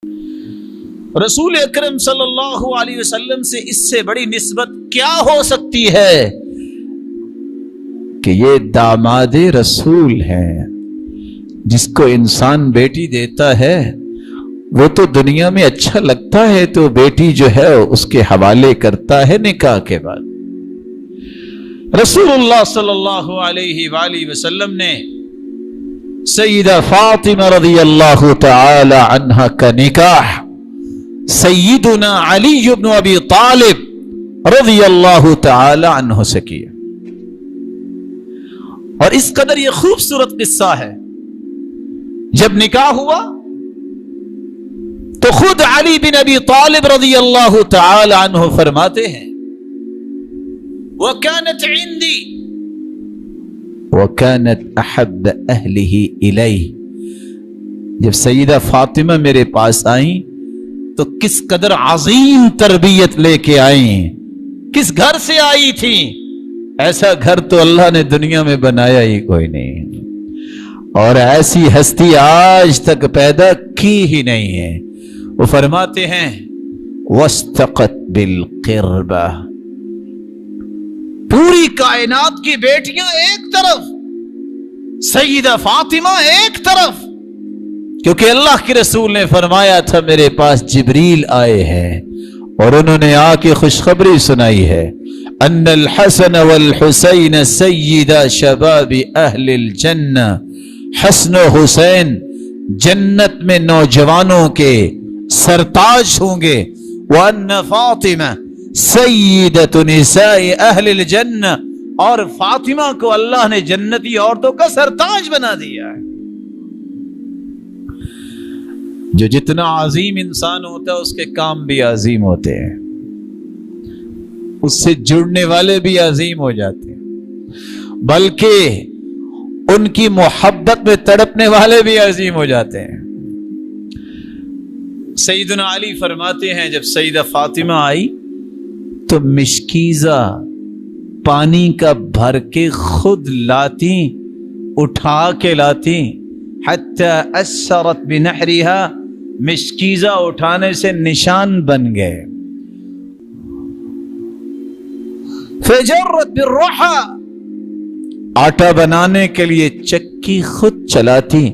رسول اکرم صلی اللہ علیہ وسلم سے اس سے بڑی نسبت کیا ہو سکتی ہے کہ یہ داماد رسول ہیں. جس کو انسان بیٹی دیتا ہے وہ تو دنیا میں اچھا لگتا ہے تو بیٹی جو ہے اس کے حوالے کرتا ہے نکاح کے بعد. رسول اللہ صلی اللہ علیہ وآلہ وسلم نے سیدہ فاطمہ رضی اللہ تعالی عنہ کا نکاح سیدنا علی بن ابی طالب رضی اللہ تعالی عنہ سے کیا. اور اس قدر یہ خوبصورت قصہ ہے. جب نکاح ہوا تو خود علی بن ابی طالب رضی اللہ تعالی عنہ فرماتے ہیں وَكَانَتْ عِنْدِي وَكَانَتْ أَحَبَّ أَهْلِهِ إِلَيْهِ. جب سیدہ فاطمہ میرے پاس آئیں تو کس قدر عظیم تربیت لے کے آئیں. کس گھر سے آئی تھی؟ ایسا گھر تو اللہ نے دنیا میں بنایا ہی کوئی نہیں، اور ایسی ہستی آج تک پیدا کی ہی نہیں ہے. وہ فرماتے ہیں وَاسْتَقَتْ بِالْقِرْبَةِ. پوری کائنات کی بیٹیاں ایک طرف، سیدہ فاطمہ ایک طرف، کیونکہ اللہ کے رسول نے فرمایا تھا میرے پاس جبریل آئے ہیں اور انہوں نے آ کے خوشخبری سنائی ہے ان الحسن والحسین سیدہ شباب اہل الجنہ. حسن و حسین جنت میں نوجوانوں کے سرتاج ہوں گے. وان فاطمہ سیدۃ نساء اہل الجنہ، اور فاطمہ کو اللہ نے جنتی عورتوں کا سرتاج بنا دیا ہے. جو جتنا عظیم انسان ہوتا ہے اس کے کام بھی عظیم ہوتے ہیں، اس سے جڑنے والے بھی عظیم ہو جاتے ہیں، بلکہ ان کی محبت میں تڑپنے والے بھی عظیم ہو جاتے ہیں. سیدنا علی فرماتے ہیں جب سیدہ فاطمہ آئی تو مشکیزہ پانی کا بھر کے خود لاتی، اٹھا کے لاتی. حتی اثرت بنحرها، مشکیزہ اٹھانے سے نشان بن گئے. فجرت بالرحى، آٹا بنانے کے لیے چکی خود چلاتی.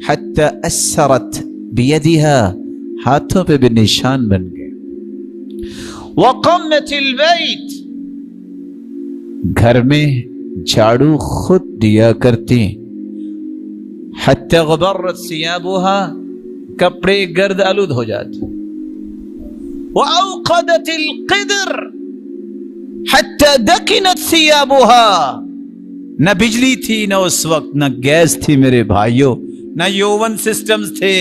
حتی اثرت بیدها، ہاتھوں پہ بھی نشان بن گئے. وقمت البیت، گھر میں جھاڑو خود دیا کرتی. حتی غبرت ثیابها، کپڑے گرد آلود ہو جاتے. وأوقدت القدر حتی دکنت ثیابها، نہ بجلی تھی نہ اس وقت، نہ گیس تھی میرے بھائیوں، نہ یوون سسٹمز تھے.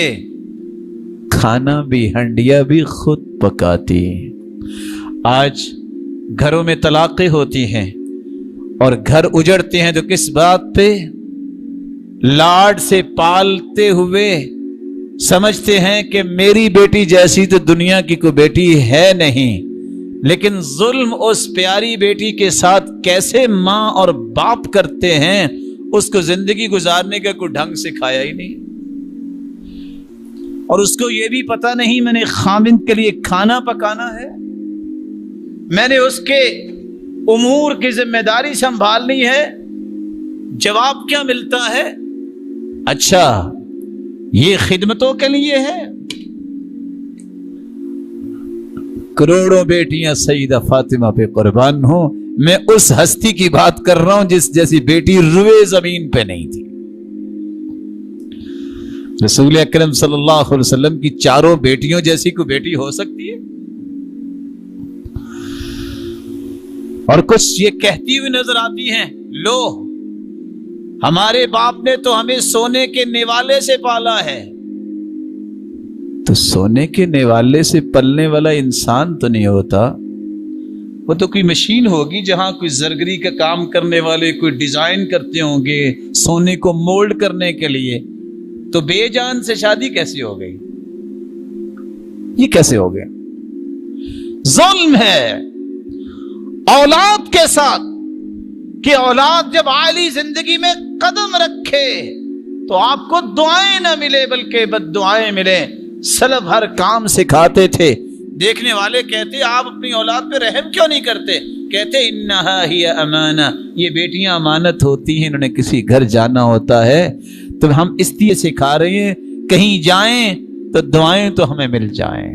کھانا بھی ہنڈیا بھی خود پکاتی. آج گھروں میں طلاقیں ہوتی ہیں اور گھر اجڑتے ہیں تو کس بات پہ؟ لاڈ سے پالتے ہوئے سمجھتے ہیں کہ میری بیٹی جیسی تو دنیا کی کوئی بیٹی ہے نہیں، لیکن ظلم اس پیاری بیٹی کے ساتھ کیسے ماں اور باپ کرتے ہیں اس کو زندگی گزارنے کا کوئی ڈھنگ سکھایا ہی نہیں. اور اس کو یہ بھی پتا نہیں میں نے خامند کے لیے کھانا پکانا ہے، میں نے اس کے امور کی ذمہ داری سنبھالنی ہے. جواب کیا ملتا ہے؟ اچھا یہ خدمتوں کے لیے ہے. کروڑوں بیٹیاں سیدہ فاطمہ پہ قربان ہوں، میں اس ہستی کی بات کر رہا ہوں جس جیسی بیٹی روئے زمین پہ نہیں تھی. رسول اکرم صلی اللہ علیہ وسلم کی چاروں بیٹیوں جیسی کوئی بیٹی ہو سکتی ہے؟ اور کچھ یہ کہتی ہوئی نظر آتی ہیں لو ہمارے باپ نے تو ہمیں سونے کے نیوالے سے پالا ہے. تو سونے کے نیوالے سے پلنے والا انسان تو نہیں ہوتا، وہ تو کوئی مشین ہوگی جہاں کوئی زرگری کا کام کرنے والے کوئی ڈیزائن کرتے ہوں گے سونے کو مولڈ کرنے کے لیے. تو بے جان سے شادی کیسی ہو گئی؟ یہ کیسے ہو گیا؟ ظلم ہے اولاد کے ساتھ کہ اولاد جب عالی زندگی میں قدم رکھے تو آپ کو دعائیں نہ ملے بلکہ بد دعائیں ملے. سلف ہر کام سکھاتے تھے. دیکھنے والے کہتے آپ اپنی اولاد پہ رحم کیوں نہیں کرتے؟ کہتے انہا ہی امانہ، یہ بیٹیاں امانت ہوتی ہیں، انہوں نے کسی گھر جانا ہوتا ہے تو ہم اس لیے سکھا رہے ہیں کہیں جائیں تو دعائیں تو ہمیں مل جائیں.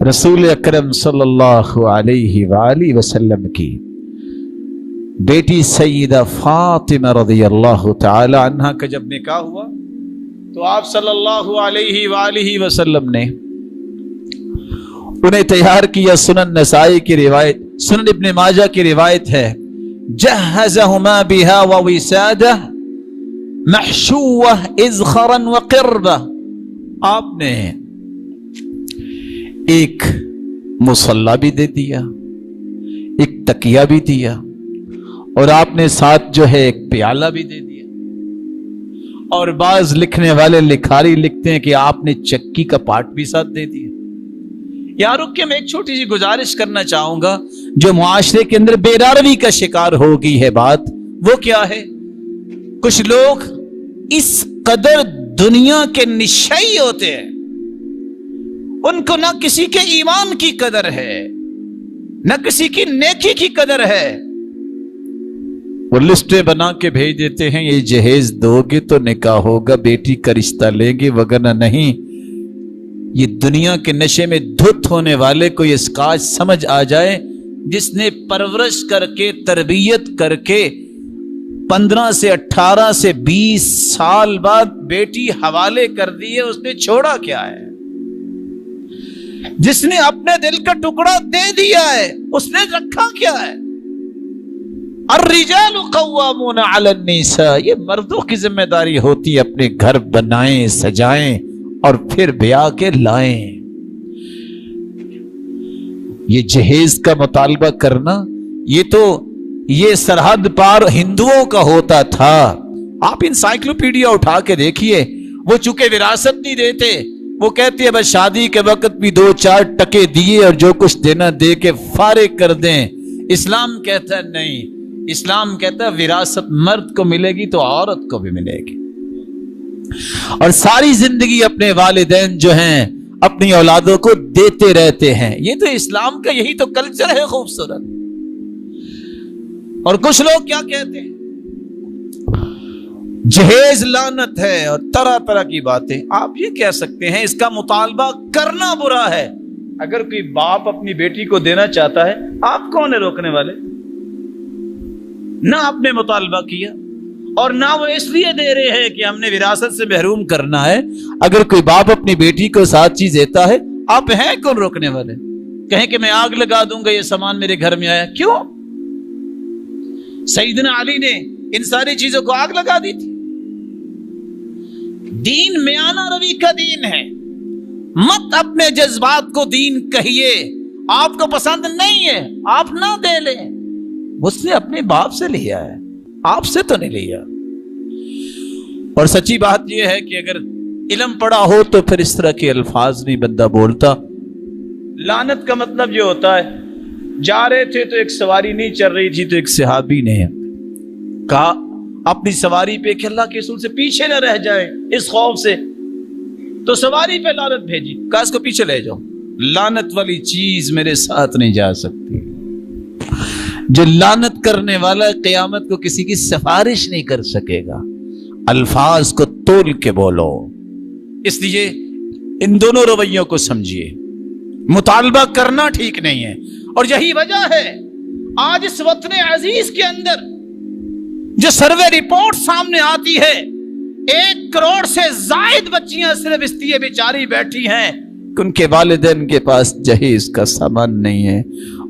رسول اکرم صلی اللہ علیہ وآلہ وسلم کی بیٹی سیدہ فاطمہ رضی اللہ تعالی عنہا کا جب نکاح ہوا تو آپ صلی اللہ علیہ وآلہ وسلم نے انہیں تیار کیا. سنن نسائی کی روایت، سنن ابن ماجہ کی روایت ہے، جہزہما بہا ووسادہ محشوہ اذخرا وقربہ. آپ نے ایک مصلی بھی دے دیا، ایک تکیہ بھی دیا، اور آپ نے ساتھ جو ہے ایک پیالہ بھی دے دیا. اور بعض لکھنے والے لکھاری لکھتے ہیں کہ آپ نے چکی کا پاٹ بھی ساتھ دے دیا. یہاں رک کے میں ایک چھوٹی سی گزارش کرنا چاہوں گا جو معاشرے کے اندر بے روی کا شکار ہو گئی ہے. بات وہ کیا ہے؟ کچھ لوگ اس قدر دنیا کے نشئی ہوتے ہیں، ان کو نہ کسی کے ایمان کی قدر ہے نہ کسی کی نیکی کی قدر ہے. وہ لسٹیں بنا کے بھیج دیتے ہیں، یہ جہیز دو گے تو نکاح ہوگا، بیٹی کا رشتہ لیں گے، وگرنہ نہیں. یہ دنیا کے نشے میں دھت ہونے والے کو یہ اسکاچ سمجھ آ جائے جس نے پرورش کر کے تربیت کر کے 15 سے 18 سے 20 سال بعد بیٹی حوالے کر دی ہے، اس نے چھوڑا کیا ہے؟ جس نے اپنے دل کا ٹکڑا دے دیا ہے اس نے رکھا کیا ہے؟ الرجال قوامون علی النساء، یہ مردوں کی ذمہ داری ہوتی ہے اپنے گھر بنائیں، سجائیں اور پھر بیاہ کے لائیں. یہ جہیز کا مطالبہ کرنا یہ سرحد پار ہندوؤں کا ہوتا تھا. آپ انسائکلوپیڈیا اٹھا کے دیکھیے، وہ چونکہ وراثت نہیں دیتے، وہ کہتے ہیں بس شادی کے وقت بھی 2-4 ٹکے دیے اور جو کچھ دینا دے کے فارغ کر دیں. اسلام کہتا ہے نہیں، اسلام کہتا ہے وراثت مرد کو ملے گی تو عورت کو بھی ملے گی، اور ساری زندگی اپنے والدین جو ہیں اپنی اولادوں کو دیتے رہتے ہیں. یہ تو اسلام کا یہی تو کلچر ہے خوبصورت. اور کچھ لوگ کیا کہتے ہیں؟ جہیز لعنت ہے اور طرح طرح کی باتیں. آپ یہ کہہ سکتے ہیں اس کا مطالبہ کرنا برا ہے. اگر کوئی باپ اپنی بیٹی کو دینا چاہتا ہے، آپ کون ہیں روکنے والے؟ نہ آپ نے مطالبہ کیا اور نہ وہ اس لیے دے رہے ہیں کہ ہم نے وراثت سے محروم کرنا ہے. اگر کوئی باپ اپنی بیٹی کو 7 چیز دیتا ہے، آپ ہیں کون روکنے والے؟ کہیں کہ میں آگ لگا دوں گا یہ سامان میرے گھر میں آیا. کیوں؟ سیدنا علی نے ان ساری چیزوں کو آگ لگا دی تھی. دین میانہ روی کا دین ہے. مت اپنے جذبات کو دین کہیے. آپ کو پسند نہیں ہے آپ نہ دے لیں. اس نے اپنے باپ سے لیا ہے، آپ سے تو نہیں لیا. اور سچی بات یہ ہے کہ اگر علم پڑا ہو تو پھر اس طرح کے الفاظ نہیں بندہ بولتا. لعنت کا مطلب یہ ہوتا ہے، جا رہے تھے تو ایک سواری نہیں چل رہی تھی تو ایک صحابی نے کہا اپنی سواری پہ کہ اللہ کے رسول سے پیچھے نہ رہ جائے اس خوف سے، تو سواری پہ لعنت بھیجی، کہا اس کو پیچھے لے جاؤ. لعنت والی چیز میرے ساتھ نہیں جا سکتی. جو لعنت کرنے والا قیامت کو کسی کی سفارش نہیں کر سکے گا. الفاظ کو تول کے بولو. اس لیے ان دونوں رویوں کو سمجھیے. مطالبہ کرنا ٹھیک نہیں ہے، اور یہی وجہ ہے آج اس وطن عزیز کے اندر جو سروے رپورٹ سامنے آتی ہے 1 کروڑ سے زائد بچیاں صرف اس لیے بیچاری بیٹھی ہیں کہ ان کے والدین کے پاس جہیز کا سامان نہیں ہے.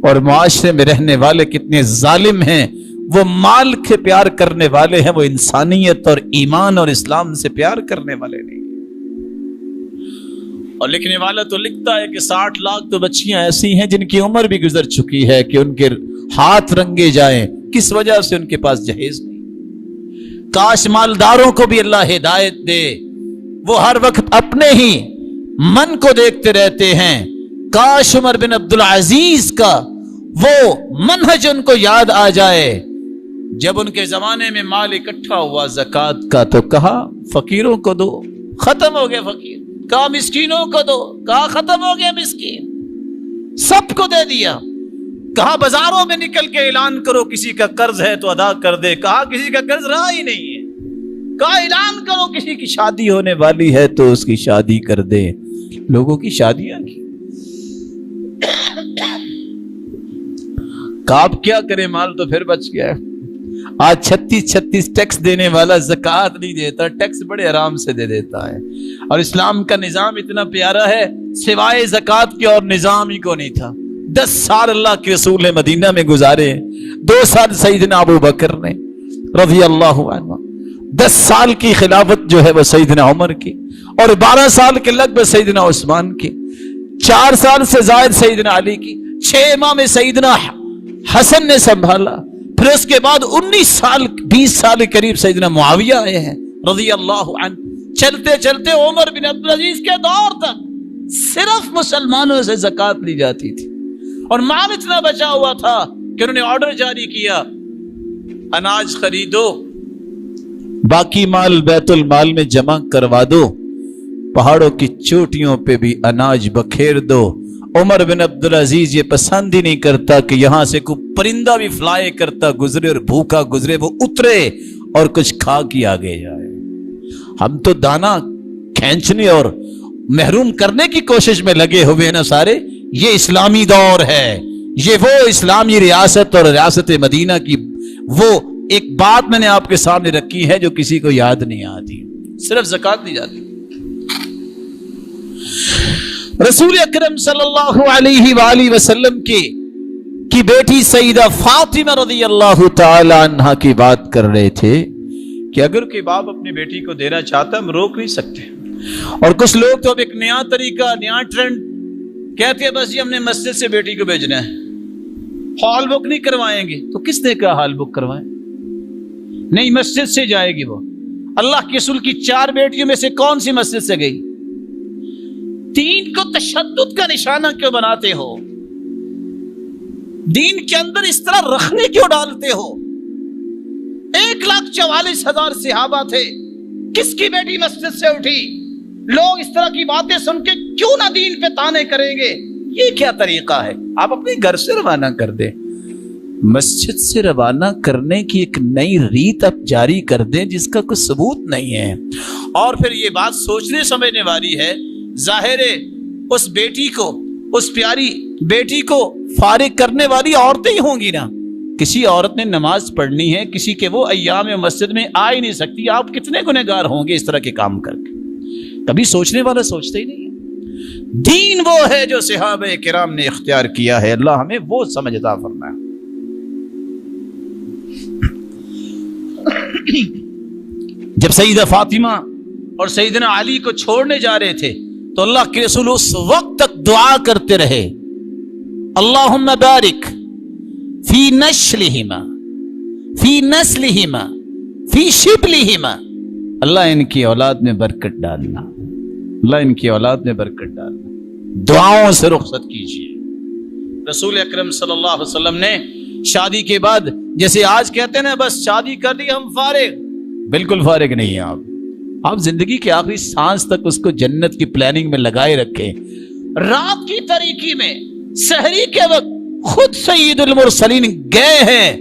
اور معاشرے میں رہنے والے کتنے ظالم ہیں، وہ مال کے پیار کرنے والے ہیں، وہ انسانیت اور ایمان اور اسلام سے پیار کرنے والے نہیں. اور لکھنے والا تو لکھتا ہے کہ 60 لاکھ تو بچیاں ایسی ہیں جن کی عمر بھی گزر چکی ہے کہ ان کے ہاتھ رنگے جائیں. کس وجہ سے؟ ان کے پاس جہیز نہیں. کاش مالداروں کو بھی اللہ ہدایت دے. وہ ہر وقت اپنے ہی من کو دیکھتے رہتے ہیں. کاش عمر بن عبدالعزیز کا وہ منہج ان کو یاد آ جائے. جب ان کے زمانے میں مال اکٹھا ہوا زکوٰۃ کا تو کہا فقیروں کو دو. ختم ہو گئے فقیر. کہا مسکینوں کو دو، کہا ختم ہو گیا مسکین، سب کو دے دیا۔ کہا بازاروں میں نکل کے اعلان کرو کسی کا قرض ہے تو ادا کر دے، کہا کسی کا قرض رہا ہی نہیں ہے۔ کہا اعلان کرو کسی کی شادی ہونے والی ہے تو اس کی شادی کر دے، لوگوں کی شادیاں کی۔ کہا اب کیا کرے، مال تو پھر بچ گیا۔ آج 36 ٹیکس دینے والا زکوٰۃ نہیں دیتا، ٹیکس بڑے آرام سے دے دیتا ہے۔ اور اسلام کا نظام اتنا پیارا ہے، سوائے زکوٰۃ کے اور نظام ہی کو نہیں تھا۔ 10 سال اللہ کے رسول نے مدینہ میں گزارے، 2 سال سیدنا ابو بکر نے رضی اللہ عنہ، 10 سال کی خلافت جو ہے وہ سیدنا عمر کی، اور 12 سال کے لگ بھگ سیدنا عثمان کی، 4 سال سے زائد سیدنا علی کی، 6 ماہ میں سیدنا حسن نے سنبھالا، پھر اس کے بعد 19 سال 20 سال کے قریب سیدنا معاویہ آئے ہیں رضی اللہ عنہ۔ چلتے چلتے عمر بن عبدالعزیز کے دور تک صرف مسلمانوں سے زکوٰۃ لی جاتی تھی، اور مال اتنا بچا ہوا تھا کہ انہوں نے آرڈر جاری کیا، اناج خریدو، باقی مال بیت المال میں جمع کروا دو، پہاڑوں کی چوٹیوں پہ بھی اناج بکھیر دو۔ عمر بن عبدالعزیز یہ پسند ہی نہیں کرتا کہ یہاں سے کوئی پرندہ بھی فلائی کرتا گزرے اور بھوکا گزرے، وہ اترے اور کچھ کھا کے آگے جائے۔ ہم تو دانا کھینچنے اور محروم کرنے کی کوشش میں لگے ہوئے ہیں نا سارے۔ یہ اسلامی دور ہے، یہ وہ اسلامی ریاست اور ریاست مدینہ کی وہ ایک بات میں نے آپ کے سامنے رکھی ہے جو کسی کو یاد نہیں آتی، صرف زکوٰۃ دی جاتی۔ رسول اکرم صلی اللہ علیہ وآلہ وسلم کی بیٹی سیدہ فاطمہ رضی اللہ تعالی عنہا کی بات کر رہے تھے کہ اگر کوئی باپ اپنی بیٹی کو دینا چاہتا ہم روک نہیں سکتے، اور کچھ لوگ تو اب ایک نیا طریقہ، نیا ٹرینڈ کہتے ہیں بس یہ ہم نے مسجد سے بیٹی کو بھیجنا ہے، ہال بک نہیں کروائیں گے۔ تو کس نے کہا ہال بک کروائیں؟ نہیں، مسجد سے جائے گی وہ۔ اللہ کے رسول کی 4 بیٹیوں میں سے کون سی مسجد سے گئی؟ دین کو تشدد کا نشانہ کیوں بناتے ہو؟ دین کے اندر اس طرح رکھنے کیوں ڈالتے ہو؟ 1,44,000 صحابہ تھے، کس کی بیٹی مسجد سے اٹھی؟ لوگ اس طرح کی باتیں سن کے کیوں نہ دین پہ تانے کریں گے؟ یہ کیا طریقہ ہے؟ آپ اپنے گھر سے روانہ کر دیں، مسجد سے روانہ کرنے کی ایک نئی ریت آپ جاری کر دیں جس کا کوئی ثبوت نہیں ہے۔ اور پھر یہ بات سوچنے سمجھنے والی ہے، ظاہر ہے اس بیٹی کو، اس پیاری بیٹی کو فارغ کرنے والی عورتیں ہی ہوں گی نا۔ کسی عورت نے نماز پڑھنی ہے، کسی کے وہ ایام مسجد میں آ ہی نہیں سکتی، آپ کتنے گنہگار ہوں گے اس طرح کے کام کر کے؟ کبھی سوچنے والا سوچتا ہی نہیں ہے۔ دین وہ ہے جو صحابہ کرام نے اختیار کیا ہے، اللہ ہمیں وہ سمجھ عطا فرمائے۔ جب سیدہ فاطمہ اور سیدنا علی کو چھوڑنے جا رہے تھے تو اللہ کے رسول اس وقت تک دعا کرتے رہے، اللہم بارک فی نسلہما فی نسلہما فی شبلہما، اللہ ان کی اولاد میں برکت ڈالنا، اللہ ان کی اولاد میں برکت ڈالنا، دعاؤں سے رخصت کیجیے۔ رسول اکرم صلی اللہ علیہ وسلم نے شادی کے بعد جیسے آج کہتے ہیں نا بس شادی کر لی ہم فارغ، بالکل فارغ نہیں ہیں آپ زندگی کے آخری سانس تک اس کو جنت کی پلاننگ میں لگائے رکھیں۔ رات کی تاریکی میں سحری کے وقت خود سید المرسلین گئے ہیں،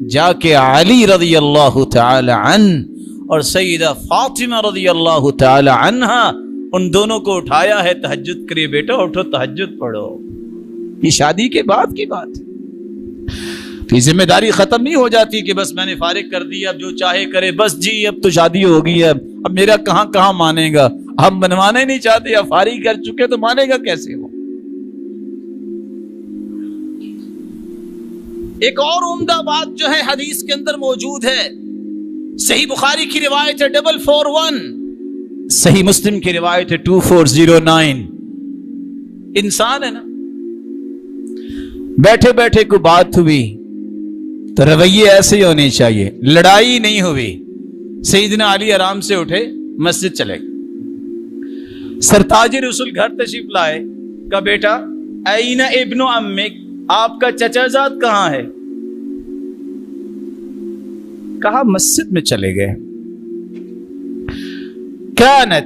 جا کے علی رضی اللہ تعالی عنہ اور سیدہ فاطمہ رضی اللہ تعالی عنہا ان دونوں کو اٹھایا ہے، تہجد کریے بیٹا، اٹھو تہجد پڑھو۔ یہ شادی کے بعد کی بات ہے، تو ذمہ داری ختم نہیں ہو جاتی کہ بس میں نے فارغ کر دی، اب جو چاہے کرے، بس جی اب تو شادی ہو گئی ہے، اب میرا کہاں مانے گا، ہم منوانا ہی نہیں چاہتے، اب فارغ کر چکے تو مانے گا کیسے وہ؟ ایک اور عمدہ بات جو ہے حدیث کے اندر موجود ہے، صحیح بخاری کی روایت ہے 441، صحیح مسلم کی روایت ہے 2409۔ انسان ہے نا، بیٹھے بیٹھے کو بات ہوئی تو رویے ایسے ہی ہونے چاہیے، لڑائی نہیں ہوئی۔ سیدنا علی آرام سے اٹھے، مسجد چلے گئے، سرتاج رسول گھر تشریف لائے، کہا بیٹا این ابن امک، آپ کا چچا زاد کہاں ہے؟ کہا مسجد میں چلے گئے۔ کانت